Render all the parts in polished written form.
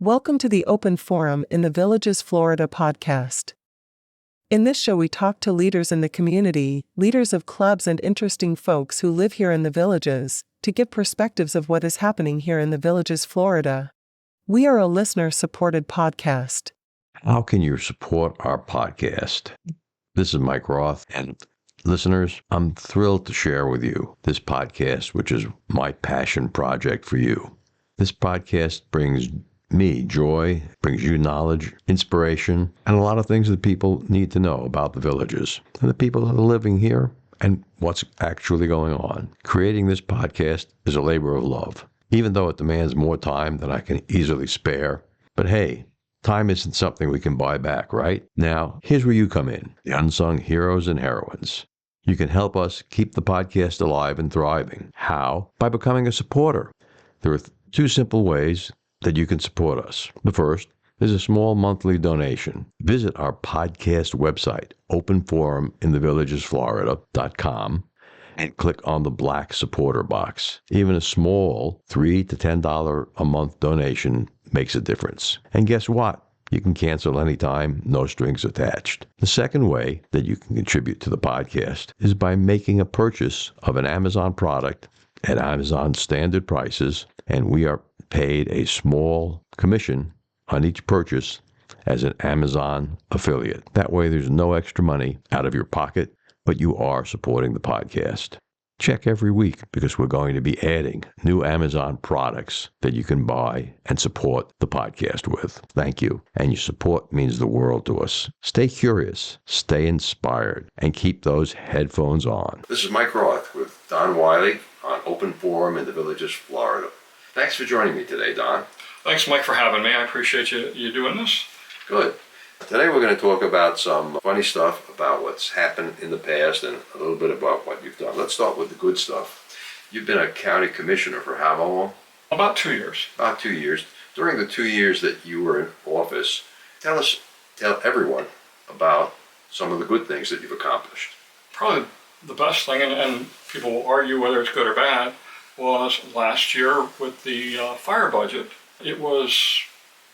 Welcome to the Open Forum in the Villages, Florida podcast. In this show, we talk to leaders in the community, leaders of clubs, and interesting folks who live here in the Villages, to give perspectives of what is happening here in the Villages, Florida. We are a listener-supported podcast. How can you support our podcast? This is Mike Roth, and listeners, I'm thrilled to share with you this podcast, which is my passion project for you. This podcast brings me joy, brings you knowledge, inspiration, and a lot of things that people need to know about the Villages and the people that are living here and what's actually going on. Creating this podcast is a labor of love, even though it demands more time than I can easily spare. But hey, time isn't something we can buy back, right? Now, here's where you come in, the unsung heroes and heroines. You can help us keep the podcast alive and thriving. How? By becoming a supporter. There are two simple ways that you can support us. The first is a small monthly donation. Visit our podcast website, openforuminthevillagesflorida.com, and click on the black supporter box. Even a small $3 to $10 a month donation makes a difference. And guess what? You can cancel anytime, no strings attached. The second way that you can contribute to the podcast is by making a purchase of an Amazon product at Amazon standard prices, and we are paid a small commission on each purchase as an Amazon affiliate. That way there's no extra money out of your pocket, but you are supporting the podcast. Check every week because we're going to be adding new Amazon products that you can buy and support the podcast with. Thank you. And your support means the world to us. Stay curious, stay inspired, and keep those headphones on. This is Mike Roth with Don Wiley on Open Forum in the Villages, Florida. Thanks for joining me today, Don. Thanks, Mike, for having me. I appreciate you doing this. Good. Today we're going to talk about some funny stuff about what's happened in the past and a little bit about what you've done. Let's start with the good stuff. You've been a county commissioner for how long? About 2 years. About 2 years. During the 2 years that you were in office, tell everyone about some of the good things that you've accomplished. Probably the best thing, and people will argue whether it's good or bad, was last year with the fire budget. It was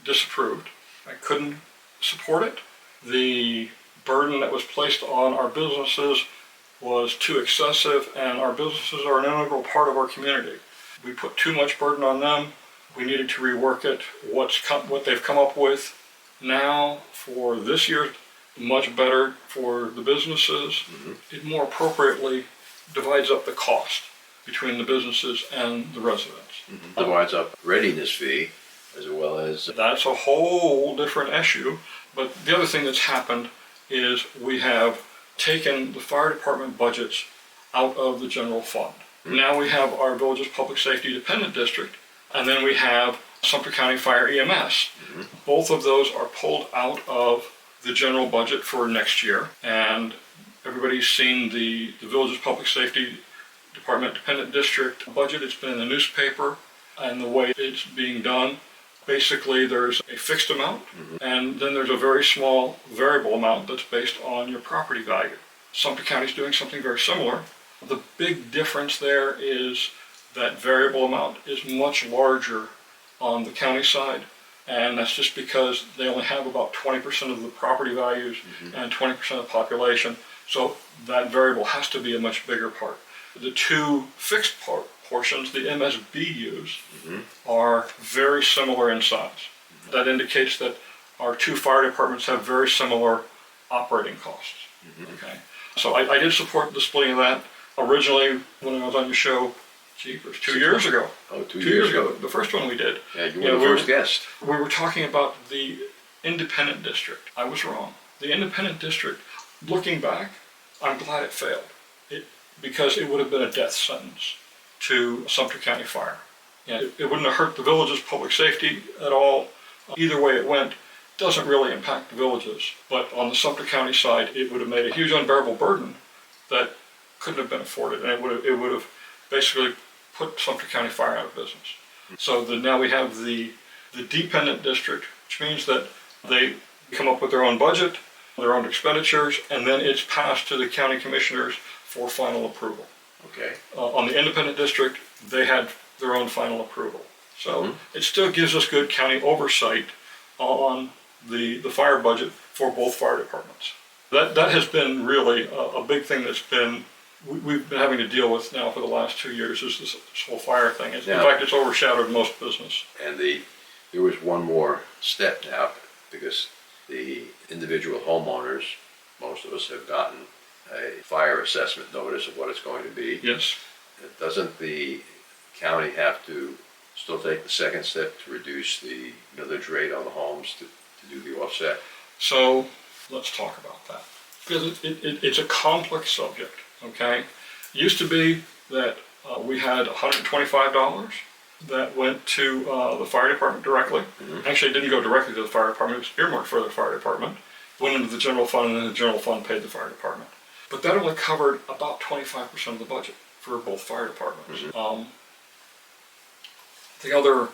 disapproved. I couldn't support it. The burden that was placed on our businesses was too excessive, and our businesses are an integral part of our community. We put too much burden on them. We needed to rework it. What they've come up with now for this year, much better for the businesses. Mm-hmm. It more appropriately divides up the cost between the businesses and the residents. Mm-hmm. Divides up readiness fee as well as... That's a whole different issue. But the other thing that's happened is we have taken the fire department budgets out of the general fund. Mm-hmm. Now we have our Villages Public Safety Dependent District, and then we have Sumter County Fire EMS. Mm-hmm. Both of those are pulled out of the general budget for next year, and everybody's seen the Villages Public Safety Department Dependent District budget. It's been in the newspaper, and the way it's being done, basically there's a fixed amount, mm-hmm. and then there's a very small variable amount that's based on your property value. Sumter County's doing something very similar. The big difference there is that variable amount is much larger on the county side, and that's just because they only have about 20% of the property values, mm-hmm. and 20% of the population, so that variable has to be a much bigger part. The two fixed portions, the MSBUs, mm-hmm. are very similar in size. Mm-hmm. That indicates that our two fire departments have very similar operating costs. Mm-hmm. Okay, so I did support the splitting of that. Originally, when I was on your show, it was 2 years ago. Oh, 2 years ago. The first one we did. Yeah, you were the first guest. We were talking about the independent district. I was wrong. The independent district, looking back, I'm glad it failed. Because it would have been a death sentence to Sumter County Fire. It wouldn't have hurt the Villages Public Safety at all. Either way it went, doesn't really impact the Villages. But on the Sumter County side, it would have made a huge unbearable burden that couldn't have been afforded. And it would have basically put Sumter County Fire out of business. So now we have the dependent district, which means that they come up with their own budget, their own expenditures, and then it's passed to the county commissioners for final approval. Okay. On the independent district, they had their own final approval. So it still gives us good county oversight on the fire budget for both fire departments. That has been really a big thing that's been we've been having to deal with now for the last 2 years is this whole fire thing. In fact, it's overshadowed most business. And there was one more step now, because the individual homeowners, most of us have gotten a fire assessment notice of what it's going to be. Yes. Doesn't the county have to still take the second step to reduce the millage rate on the homes to do the offset? So let's talk about that, because it's a complex subject, okay? It used to be that we had $125 that went to the fire department directly. Actually, it didn't go directly to the fire department, it was earmarked for the fire department, went into the general fund, and then the general fund paid the fire department. But that only covered about 25% of the budget for both fire departments. The other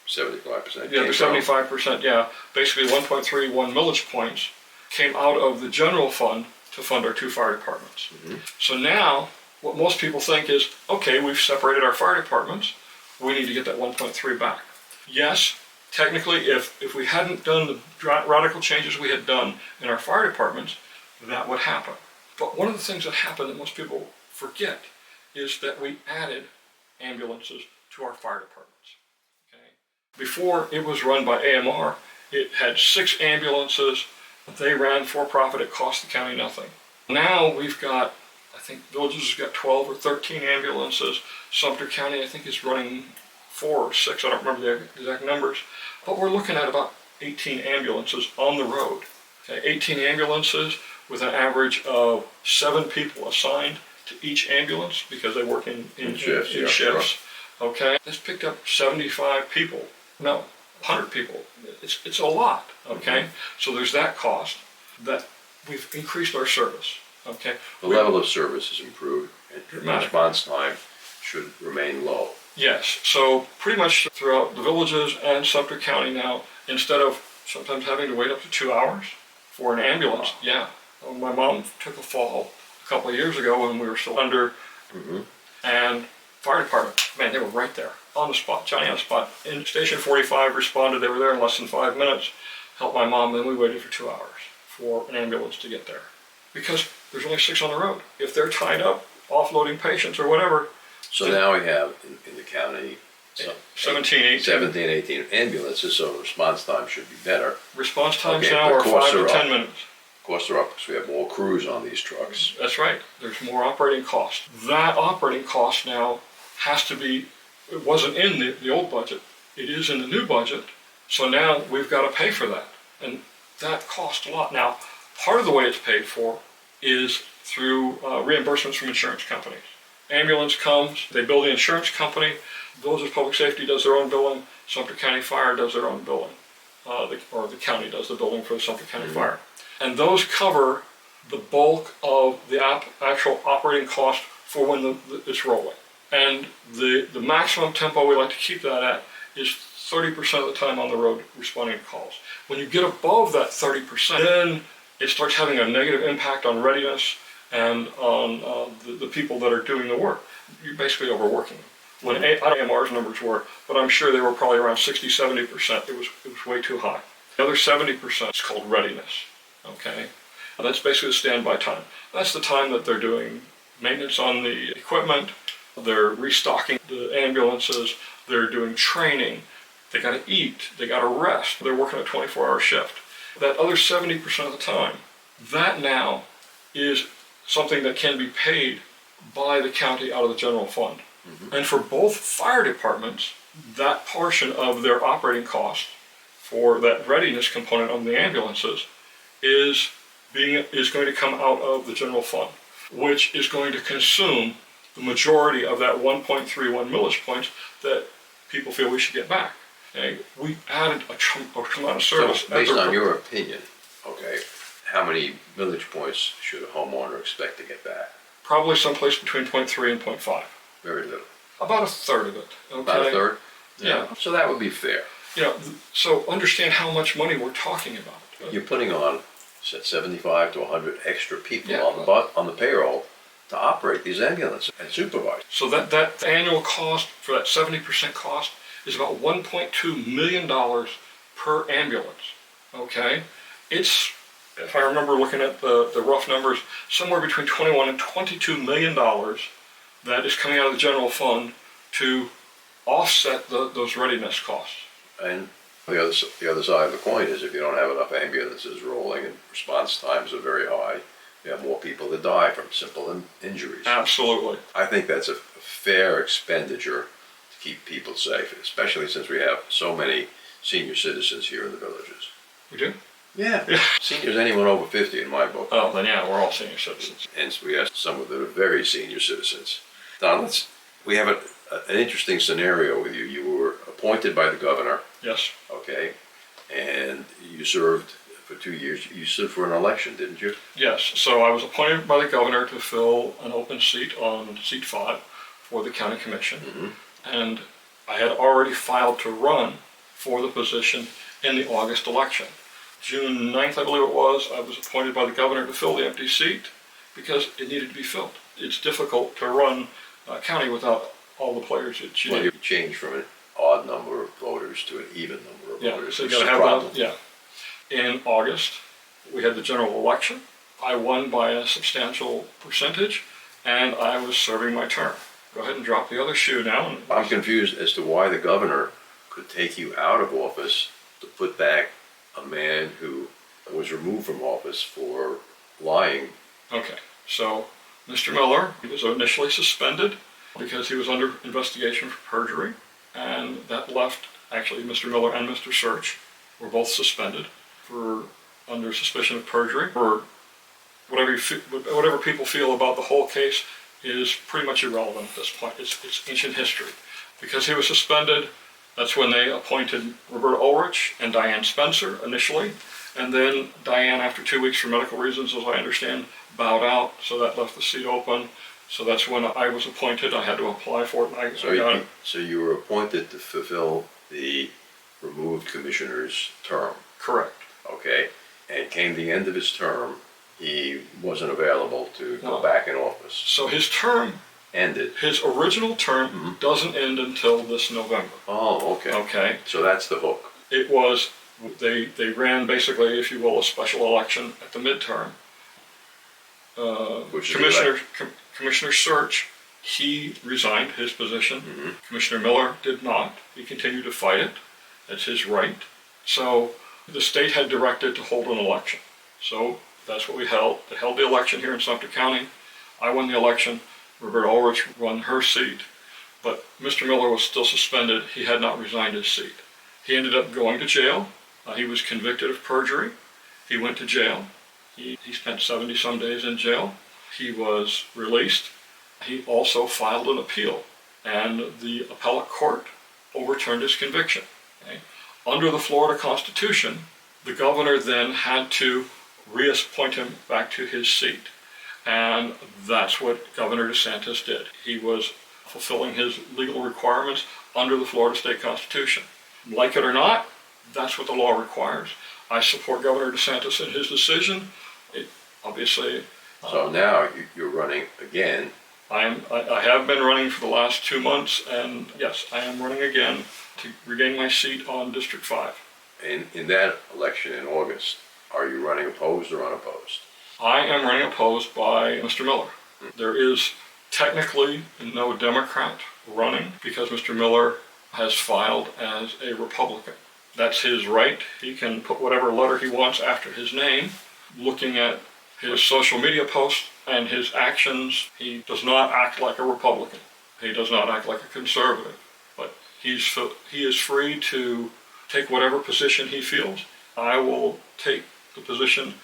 75%. the 75%, basically 1.31 millage points came out of the general fund to fund our two fire departments. So now, what most people think is, okay, we've separated our fire departments, we need to get that 1.3 back. Yes, technically, if we hadn't done the radical changes we had done in our fire departments, that would happen. But one of the things that happened that most people forget is that we added ambulances to our fire departments. Before it was run by AMR, it had 6 ambulances. They ran for profit. It cost the county nothing. Now we've got, I think Villages has got 12 or 13 ambulances. Sumter County, I think, is running 4 or 6. I don't remember the exact numbers. But we're looking at about 18 ambulances on the road. 18 ambulances with an average of 7 people assigned to each ambulance because they work in shifts. Okay, that's picked up 75 people. No, 100 people. It's a lot. Okay, so there's that cost. That we've increased our service. Okay, the level of service is improved, and response time should remain low. Yes, so pretty much throughout the Villages and Sumter County now, instead of sometimes having to wait up to 2 hours for an ambulance, my mom took a fall a couple of years ago when we were still under, and fire department, man, they were right there on the spot, Johnny on the spot. In Station 45 responded, they were there in less than 5 minutes, helped my mom, then we waited for 2 hours for an ambulance to get there. Because there's only 6 on the road. If they're tied up, offloading patients or whatever. So now we have in the county 17, 18 ambulances, so response time should be better. Response times now are 5 to 10 minutes. Costs are up because we have more crews on these trucks. That's right. There's more operating cost. That operating cost now has to be, it wasn't in the old budget. It is in the new budget. So now we've got to pay for that. And that costs a lot. Now, part of the way it's paid for is through reimbursements from insurance companies. Ambulance comes, they bill the insurance company. Villages Public Safety does their own billing. Sumter County Fire does their own billing. Or the county does the billing for the Sumter County Fire. And those cover the bulk of the actual operating cost for when it's rolling. And the maximum tempo we like to keep that at is 30% of the time on the road responding to calls. When you get above that 30%, then it starts having a negative impact on readiness and on the people that are doing the work. You're basically overworking them. When I don't know what AMR's numbers were, but I'm sure they were probably around 60, 70%. It was way too high. The other 70% is called readiness. Okay, that's basically the standby time. That's the time that they're doing maintenance on the equipment, they're restocking the ambulances, they're doing training, they got to eat, they got to rest, they're working a 24-hour shift. That other 70% of the time, that now is something that can be paid by the county out of the general fund. And for both fire departments, that portion of their operating cost for that readiness component of the ambulances is going to come out of the general fund, which is going to consume the majority of that 1.31 millage points that people feel we should get back. Okay? We added a tremendous service. So based on your opinion, okay, how many millage points should a homeowner expect to get back? Probably someplace between 0.3 and 0.5. Very little. About a third of it. Okay? About a third? Yeah. So that would be fair. So understand how much money we're talking about. You're putting on 75 to 100 extra people on the payroll to operate these ambulances and supervise. So that annual cost for that 70% cost is about $1.2 million per ambulance. Okay? It's, if I remember looking at the rough numbers, somewhere between $21 and $22 million that is coming out of the general fund to offset those readiness costs. And the other side of the coin is if you don't have enough ambulances rolling and response times are very high, you have more people that die from simple injuries. Absolutely. I think that's a fair expenditure to keep people safe, especially since we have so many senior citizens here in the villages. We do? Yeah. Seniors, anyone over 50 in my book. Oh, then yeah, we're all senior citizens. And we have some of them are very senior citizens. Don, we have an interesting scenario with you. You were appointed by the governor. Yes. Okay. And you served for 2 years. You stood for an election, didn't you? Yes. So I was appointed by the governor to fill an open seat on seat 5 for the county commission. Mm-hmm. And I had already filed to run for the position in the August election. June 9th, I believe it was, I was appointed by the governor to fill the empty seat because it needed to be filled. It's difficult to run a county without all the players that you Well, need. you changed from an odd number of voters to an even number of Yeah, voters. so you which is gotta a have problem. that, yeah. In August, we had the general election. I won by a substantial percentage, and I was serving my term. Go ahead and drop the other shoe now. I'm confused as to why the governor could take you out of office to put back a man who was removed from office for lying. Okay, so Mr. Miller, he was initially suspended because he was under investigation for perjury, and that left, actually, Mr. Miller and Mr. Search were both suspended for under suspicion of perjury. Or whatever people feel about the whole case is pretty much irrelevant at this point. It's ancient history. Because he was suspended, that's when they appointed Roberta Ulrich and Diane Spencer initially, and then Diane, after 2 weeks for medical reasons, as I understand, bowed out, so that left the seat open. So that's when I was appointed. I had to apply for it, and I got it. So you were appointed to fulfill the removed commissioner's term. Correct. Okay, and came the end of his term, he wasn't available to go No. back in office. So his term, Ended. his original term, doesn't end until this November. Oh, okay. Okay. So that's the hook. It was, they ran basically, if you will, a special election at the midterm. Which is Commissioner Search, he resigned his position. Commissioner Miller did not. He continued to fight it. That's his right. So the state had directed to hold an election. So that's what we held. They held the election here in Sumter County. I won the election. Roberta Ulrich won her seat. But Mr. Miller was still suspended. He had not resigned his seat. He ended up going to jail. He was convicted of perjury. He went to jail. He spent 70-some days in jail. He was released. He also filed an appeal, and the appellate court overturned his conviction. Okay? Under the Florida Constitution, the governor then had to reappoint him back to his seat, and that's what Governor DeSantis did. He was fulfilling his legal requirements under the Florida State Constitution. Like it or not, that's what the law requires. I support Governor DeSantis in his decision. Obviously, So now you're running again. I have been running for the last 2 months, and yes, I am running again to regain my seat on District 5. In that election in August, are you running opposed or unopposed? I am running opposed by Mr. Miller. There is technically no Democrat running because Mr. Miller has filed as a Republican. That's his right. He can put whatever letter he wants after his name. Looking at his social media posts and his actions, he does not act like a Republican. He does not act like a conservative. But he is free to take whatever position he feels. I will take the position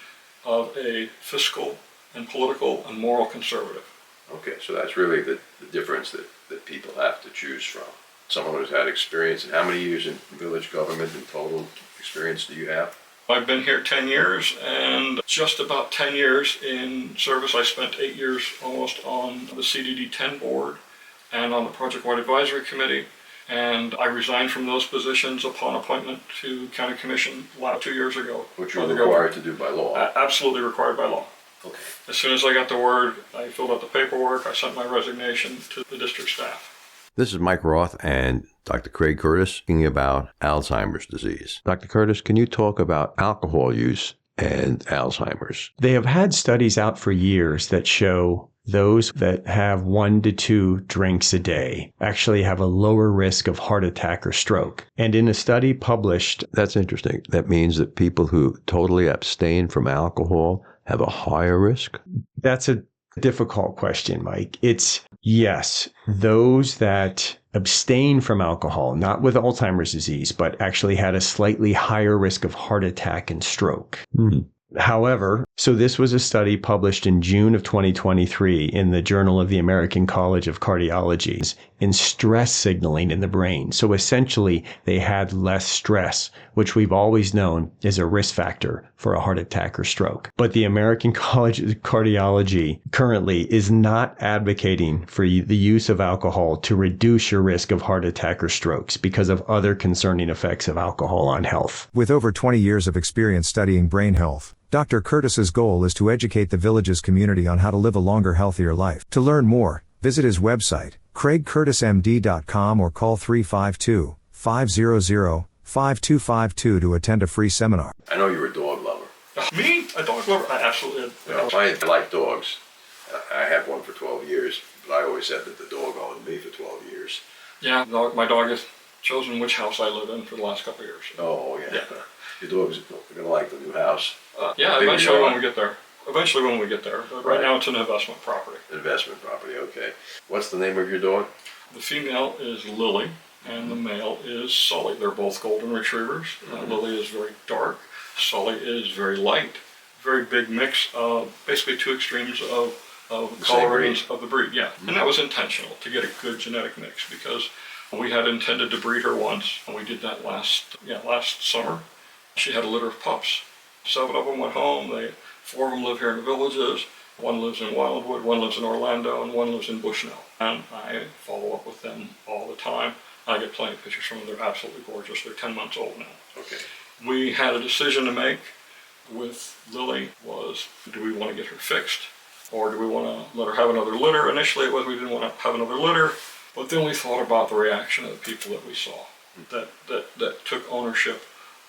of a fiscal and political and moral conservative. Okay, so that's really the difference that people have to choose from. Someone who's had experience, and how many years in village government in total experience do you have? I've been here 10 years, and just about 10 years in service. I spent 8 years almost on the CDD 10 board and on the Project-Wide Advisory Committee, and I resigned from those positions upon appointment to County Commission 2 years ago. Which you're required to do by law. Absolutely required by law. Okay. As soon as I got the word, I filled out the paperwork, I sent my resignation to the district staff. This is Mike Roth and Dr. Craig Curtis speaking about Alzheimer's disease. Dr. Curtis, can you talk about alcohol use and Alzheimer's? They have had studies out for years that show those that have 1 to 2 drinks a day actually have a lower risk of heart attack or stroke. And in a study published... That's interesting. That means that people who totally abstain from alcohol have a higher risk? That's a difficult question, Mike. It's yes, those that abstain from alcohol, not with Alzheimer's disease, but actually had a slightly higher risk of heart attack and stroke. However, so this was a study published in June of 2023 in the Journal of the American College of Cardiology in stress signaling in the brain. So essentially, they had less stress, which we've always known is a risk factor for a heart attack or stroke. But the American College of Cardiology currently is not advocating for the use of alcohol to reduce your risk of heart attack or strokes because of other concerning effects of alcohol on health. With over 20 years of experience studying brain health, Dr. Curtis's goal is to educate the Villages community on how to live a longer, healthier life. To learn more, visit his website, craigcurtismd.com, or call 352-500-5252 to attend a free seminar. I know you're a dog lover. Me? A dog lover? I absolutely am. You know, I like dogs. I had one for 12 years, but I always said that the dog owned me for 12 years. Yeah, my dog has chosen which house I live in for the last couple of years. Oh, yeah. Your dog's going to like the new house. Yeah, eventually when we get there. But right now it's an investment property. Investment property, okay. What's the name of your dog? The female is Lily, and the male is Sully. They're both golden retrievers. Lily is very dark. Sully is very light. Very big mix of basically two extremes of colorings of the breed. Yeah, and that was intentional to get a good genetic mix because we had intended to breed her once, and we did that last summer. She had a litter of pups. 7 of them went home. 4 of them live here in the Villages. 1 lives in Wildwood, 1 lives in Orlando, and 1 lives in Bushnell. And I follow up with them all the time. I get plenty of pictures from them. They're absolutely gorgeous. They're 10 months old now. Okay. We had a decision to make with Lily was, do we want to get her fixed? Or do we want to let her have another litter? Initially it was we didn't want to have another litter, but then we thought about the reaction of the people that we saw that took ownership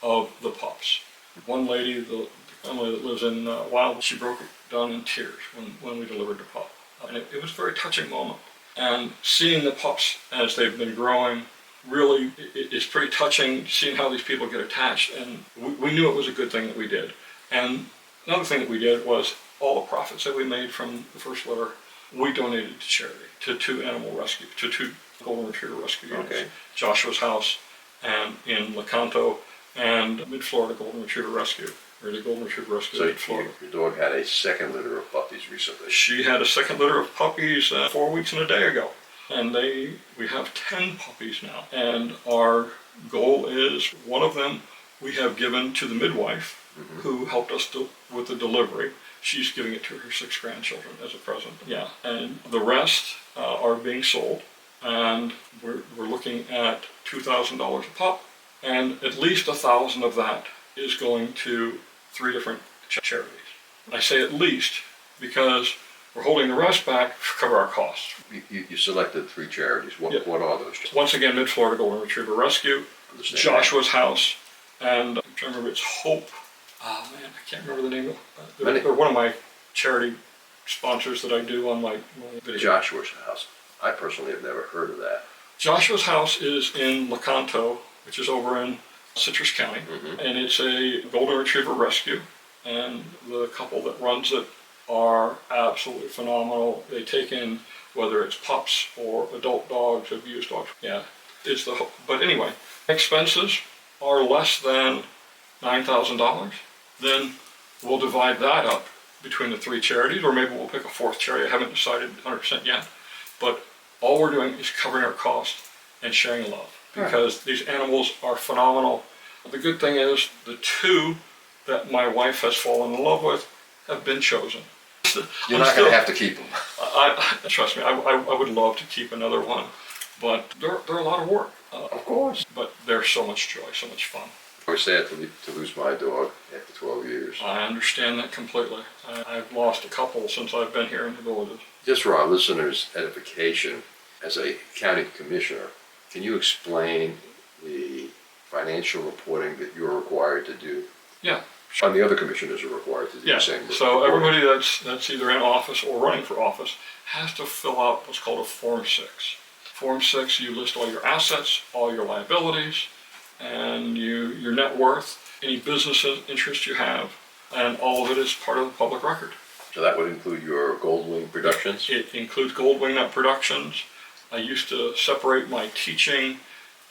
of the pups. One lady, the family that lives in Wildwood, she broke down in tears when we delivered the pup. And it was a very touching moment. And seeing the pups as they've been growing, really, it's pretty touching seeing how these people get attached. And we knew it was a good thing that we did. And another thing that we did was all the profits that we made from the first litter, we donated to charity, to 2 animal rescue, to 2 golden retriever rescue units. Okay. Joshua's House and in Lecanto, and Mid-Florida Golden Retriever Rescue, or the Golden Retriever Rescue in Florida. Your dog had a second litter of puppies recently. She had a second litter of puppies 4 weeks and a day ago. And we have 10 puppies now. And our goal is, one of them we have given to the midwife who helped us with the delivery. She's giving it to her 6 grandchildren as a present. Yeah, and the rest are being sold. And we're looking at $2,000 a pup. And at least 1,000 of that is going to 3 different charities. I say at least because we're holding the rest back to cover our costs. You selected 3 charities. What are those charities? Once again, Mid-Florida Golden Retriever Rescue, Joshua's House, and I'm trying to remember, it's Hope. Oh man, I can't remember the name of it. They're one of my charity sponsors that I do on my video. Joshua's House. I personally have never heard of that. Joshua's House is in Lecanto, which is over in Citrus County, and it's a golden retriever rescue, and the couple that runs it are absolutely phenomenal. They take in, whether it's pups or adult dogs, abused dogs. Yeah, but anyway, expenses are less than $9,000. Then we'll divide that up between the 3 charities, or maybe we'll pick a 4th charity. I haven't decided 100% yet, but all we're doing is covering our costs and sharing love. Because these animals are phenomenal. The good thing is the 2 that my wife has fallen in love with have been chosen. You're not going to have to keep them. Trust me, I would love to keep another one, but they're a lot of work. Of course. But they're so much joy, so much fun. I was sad to lose my dog after 12 years. I understand that completely. I've lost a couple since I've been here in the Villages. Just for our listeners' edification, As a county commissioner, can you explain the financial reporting that you're required to do? Yeah. And the other commissioners are required to do Yeah, the same. so reporting. everybody that's either in office or running for office has to fill out what's called a Form 6. Form 6, you list all your assets, all your liabilities, and your net worth, any business interests you have, and all of it is part of the public record. So that would include your Goldwing Productions? It includes Goldwing Nut Productions. I used to separate my teaching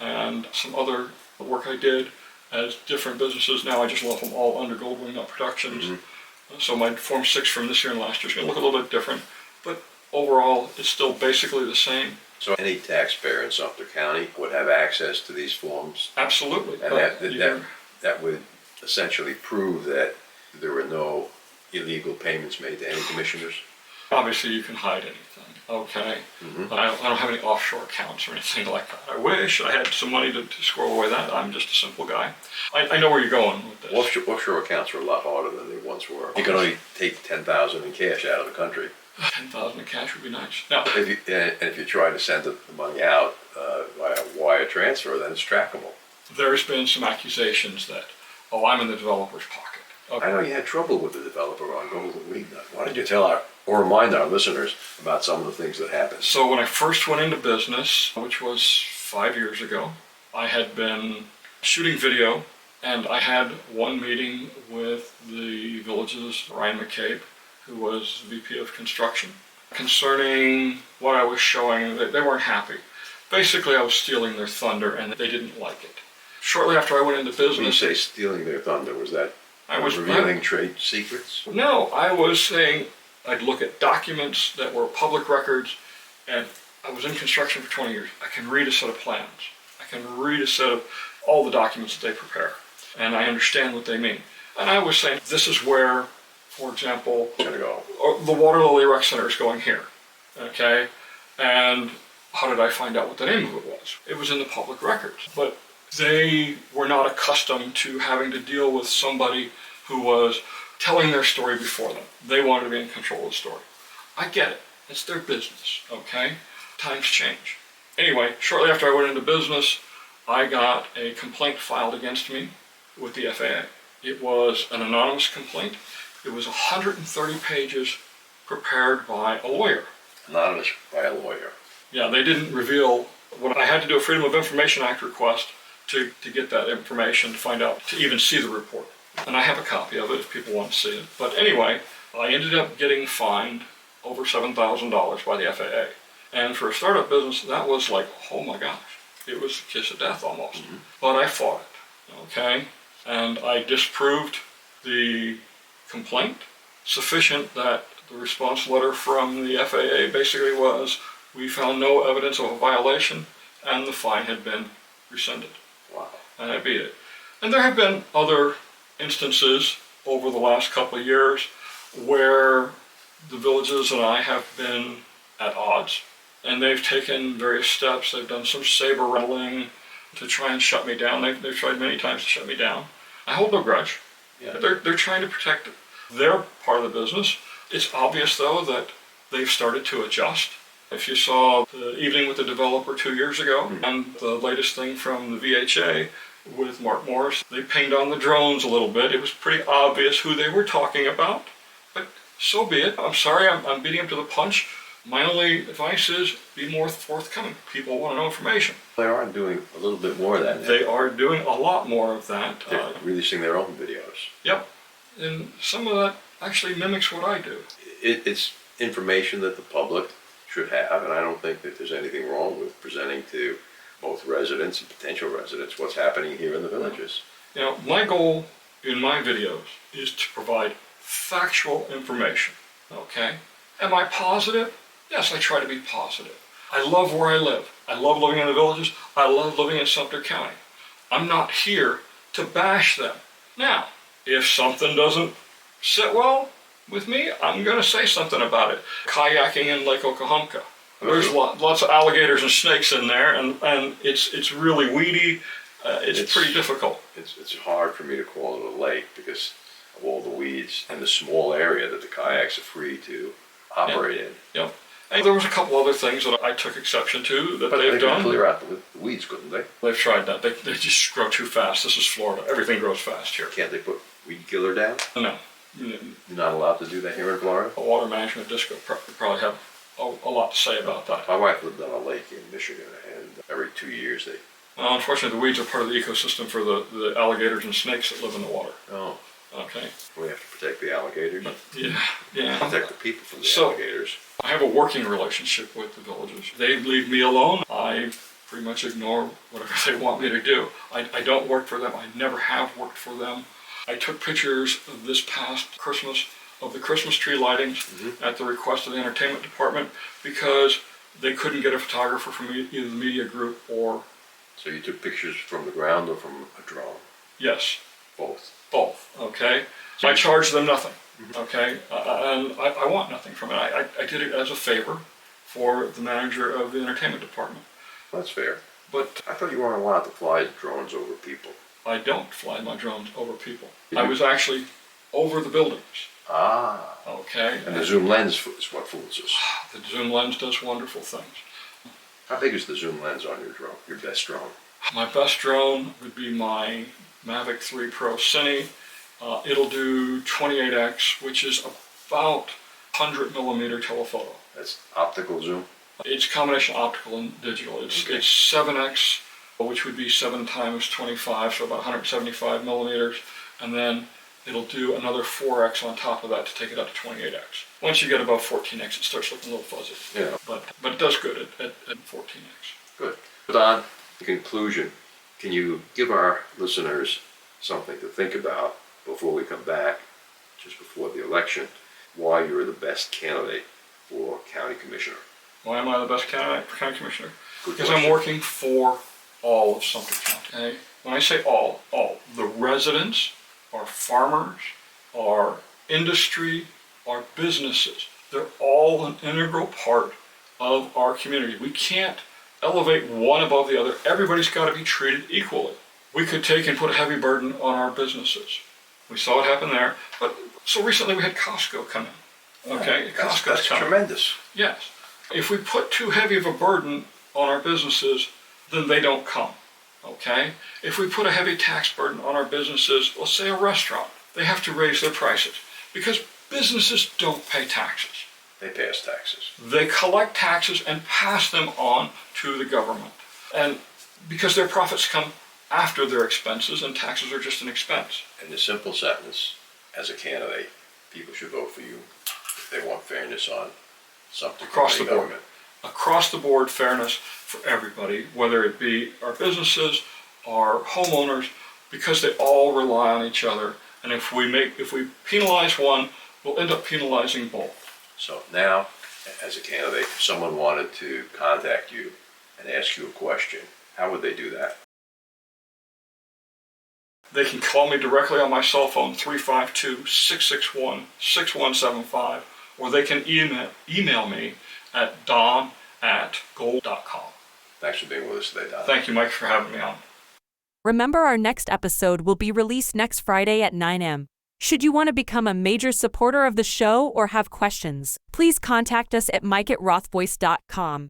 and some other work I did as different businesses. Now I just lump them all under Goldwing Nut Productions. Mm-hmm. So my Form 6 from this year and last year is going to look a little bit different, but overall it's still basically the same. So any taxpayer in Sumter County would have access to these forms? Absolutely. And that would essentially prove that there were no illegal payments made to any commissioners? Obviously you can hide anything, okay? Mm-hmm. I don't have any offshore accounts or anything like that. I wish I had some money to squirrel away that. I'm just a simple guy. I know where you're going with this. Offshore accounts are a lot harder than they once were. You can only take $10,000 in cash out of the country. 10,000 in cash would be nice. Now, If you try to send the money out via wire transfer, then it's trackable. there's been some accusations that, oh, I'm in the developer's pocket. Okay. I know you had trouble with the developer on Golden Weed Nut. Why don't you tell or remind our listeners about some of the things that happened? So when I first went into business, which was 5 years ago, I had been shooting video, and I had one meeting with the village's Ryan McCabe, who was VP of construction, concerning what I was showing. They weren't happy. Basically, I was stealing their thunder, and they didn't like it. Shortly after I went into When you business, say stealing their thunder, was that I was revealing trade secrets? No, I was saying I'd look at documents that were public records, and I was in construction for 20 years. I can read a set of plans. I can read a set of all the documents that they prepare, and I understand what they mean. And I was saying, this is where, for example, Gonna go. the Water Lily Rec Center is going here, okay? And how did I find out what the name of it was? It was in the public records, but they were not accustomed to having to deal with somebody who was telling their story before them. They wanted to be in control of the story. I get it. It's their business, okay? Times change. Anyway, shortly after I went into business, I got a complaint filed against me with the FAA. It was an anonymous complaint. It was 130 pages prepared by a lawyer. Anonymous by a lawyer. Yeah, they didn't reveal what I had to do a Freedom of Information Act request to get that information, to find out, to even see the report. And I have a copy of it if people want to see it. But anyway, I ended up getting fined over $7,000 by the FAA. And for a startup business, that was like, oh my gosh, it was a kiss of death almost. Mm-hmm. But I fought it, okay? And I disproved the complaint, sufficient that the response letter from the FAA basically was, we found no evidence of a violation, and the fine had been rescinded. Wow. And I beat it. And there have been other instances over the last couple of years where the villages and I have been at odds, and they've taken various steps. They've done some saber rattling to try and shut me down. They've tried many times to shut me down. I hold no grudge. Yeah. They're trying to protect their part of the business. It's obvious, though, that they've started to adjust. If you saw the Evening with the Developer 2 years ago, and the latest thing from the VHA with Mark Morris, they pinged on the drones a little bit. It was pretty obvious who they were talking about, but so be it. I'm sorry, I'm beating them to the punch. My only advice is be more forthcoming. People want to know information. They are doing a little bit more of that now. They are doing a lot more of that. They're releasing their own videos. Yep, and some of that actually mimics what I do. It's information that the public should have, and I don't think that there's anything wrong with presenting to both residents and potential residents what's happening here in the villages. You know, my goal in my videos is to provide factual information, okay? Am I positive? Yes, I try to be positive. I love where I live. I love living in the villages. I love living in Sumter County. I'm not here to bash them. Now, if something doesn't sit well with me, I'm going to say something about it. Kayaking in Lake Okahumpka. There's lots of alligators and snakes in there, and it's really weedy. It's pretty difficult. It's hard for me to call it a lake because of all the weeds and the small area that the kayaks are free to operate in. Yep. And there was a couple other things that I took exception to that But they they've could done. clear out the weeds, couldn't they? They've tried that. They just grow too fast. This is Florida. Everything grows fast here. Can't they put weed killer down? No. You're not allowed to do that here in Florida? A water management district probably have a lot to say about that. My wife lived on a lake in Michigan, and every 2 years they... Unfortunately, the weeds are part of the ecosystem for the alligators and snakes that live in the water. Oh, Okay. we have to protect the alligators. Yeah. Protect the people from the alligators. I have a working relationship with the villages. They leave me alone. I pretty much ignore whatever they want me to do. I don't work for them. I never have worked for them. I took pictures of this past Christmas of the Christmas tree lightings at the request of the entertainment department because they couldn't get a photographer from either the media group or... So you took pictures from the ground or from a drone? Yes. Both. Both, okay? So I charged them nothing, okay? And I want nothing from it. I did it as a favor for the manager of the entertainment department. That's fair. But I thought you weren't allowed to fly drones over people. I don't fly my drones over people. I was actually over the buildings, Ah. okay? And the zoom lens is what fools us. The zoom lens does wonderful things. How big is the zoom lens on your drone, your best drone? My best drone would be my Mavic 3 Pro Cine. It'll do 28x, which is about 100 millimeter telephoto. That's optical zoom? It's a combination optical and digital. It's 7x, which would be 7 times 25, so about 175 millimeters. And then it'll do another 4x on top of that to take it up to 28x. Once you get above 14x, it starts looking a little fuzzy. Yeah. But it does good at 14x. Good. Don, in conclusion, can you give our listeners something to think about before we come back, just before the election, why you're the best candidate for county commissioner? Why am I the best candidate for county commissioner? Good Because question. I'm working for all of Sumter County. Okay? When I say all, the residents, our farmers, our industry, our businesses, they're all an integral part of our community. We can't elevate one above the other. Everybody's got to be treated equally. We could take and put a heavy burden on our businesses. We saw it happen there, but so recently we had Costco come in. Okay, That's tremendous. Yes. If we put too heavy of a burden on our businesses, then they don't come. Okay? If we put a heavy tax burden on our businesses, let's say a restaurant, they have to raise their prices because businesses don't pay taxes. They pass taxes. They collect taxes and pass them on to the government. And because their profits come after their expenses and taxes are just an expense. And the simple sentence, as a candidate, people should vote for you if they want fairness on something Across the board. government. Across the board fairness for everybody, whether it be our businesses, our homeowners, because they all rely on each other. And if we penalize one, we'll end up penalizing both. So now, as a candidate, if someone wanted to contact you and ask you a question, how would they do that? They can call me directly on my cell phone, 352-661-6175, or they can email me at don@gold.com. Thanks for being with us today, Don. Thank you, Mike, for having me on. Remember, our next episode will be released next Friday at 9 a.m. Should you want to become a major supporter of the show or have questions, please contact us at mike@rothvoice.com.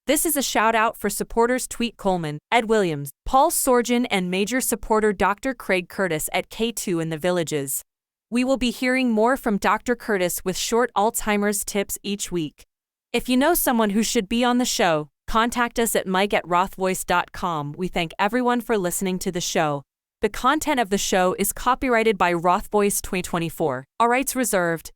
This is a shout out for supporters Tweet Coleman, Ed Williams, Paul Sorgen, and major supporter Dr. Craig Curtis at K2 in the Villages. We will be hearing more from Dr. Curtis with short Alzheimer's tips each week. If you know someone who should be on the show, contact us at mike@rothvoice.com. We thank everyone for listening to the show. The content of the show is copyrighted by Roth Voice 2024. All rights reserved.